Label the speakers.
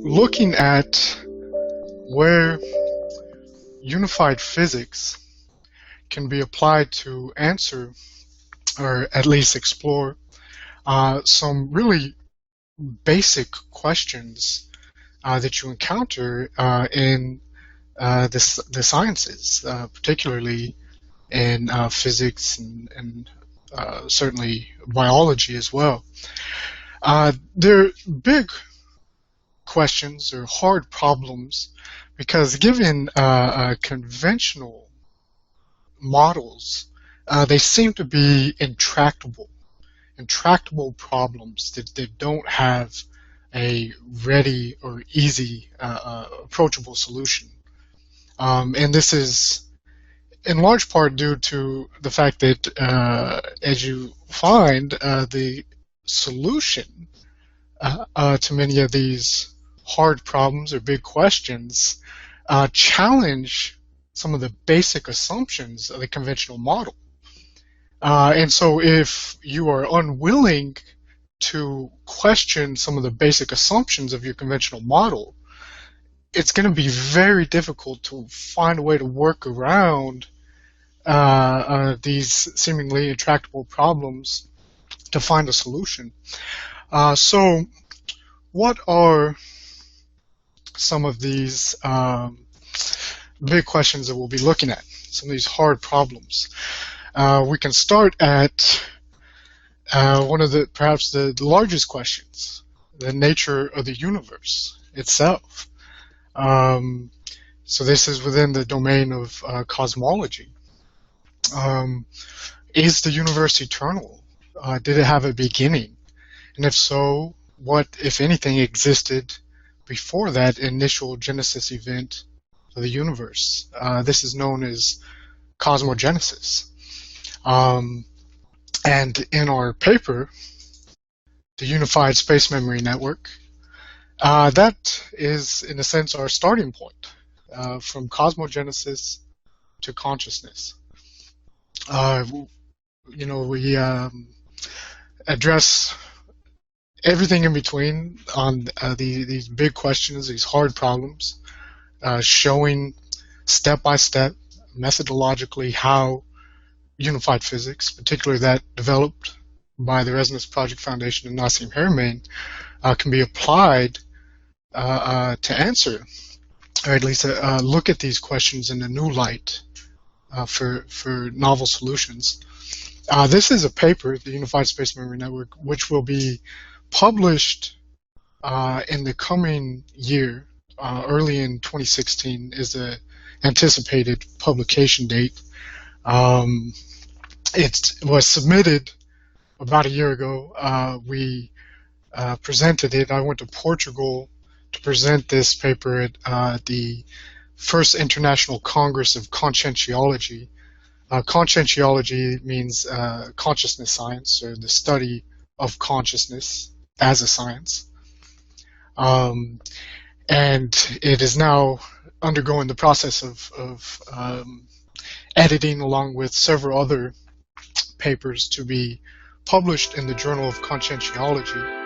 Speaker 1: Looking at where unified physics can be applied to answer, or at least explore, some really basic questions that you encounter in the sciences, particularly in physics and certainly biology as well. They're big questions or hard problems because given conventional models, they seem to be intractable problems that don't have a ready or easy approachable solution. And this is in large part due to the fact that, as you find, the solution to many of these hard problems or big questions challenge some of the basic assumptions of the conventional model. And so if you are unwilling to question some of the basic assumptions of your conventional model, it's going to be very difficult to find a way to work around these seemingly intractable problems to find a solution. So what are some of these big questions that we'll be looking at, some of these hard problems? We can start at one of the perhaps the largest questions, the nature of the universe itself. So this is within the domain of cosmology. Is the universe eternal? Did it have a beginning? And if so, what, if anything, existed before that initial genesis event of the universe? This is known as cosmogenesis. And in our paper, the Unified Space Memory Network, that is, in a sense, our starting point from cosmogenesis to consciousness. We address everything in between on these big questions, these hard problems, showing step by step, methodologically, how unified physics, particularly that developed by the Resonance Project Foundation and Nassim Haramein, can be applied to answer, or at least look at these questions in a new light for novel solutions. This is a paper, the Unified Space Memory Network, which will be published in the coming year. Early in 2016 is the anticipated publication date. It was submitted about a year ago. We presented it. I went to Portugal to present this paper at the First International Congress of Conscientiology. Conscientiology means consciousness science, or the study of consciousness as a science. And it is now undergoing the process of editing, along with several other papers, to be published in the Journal of Conscientiology.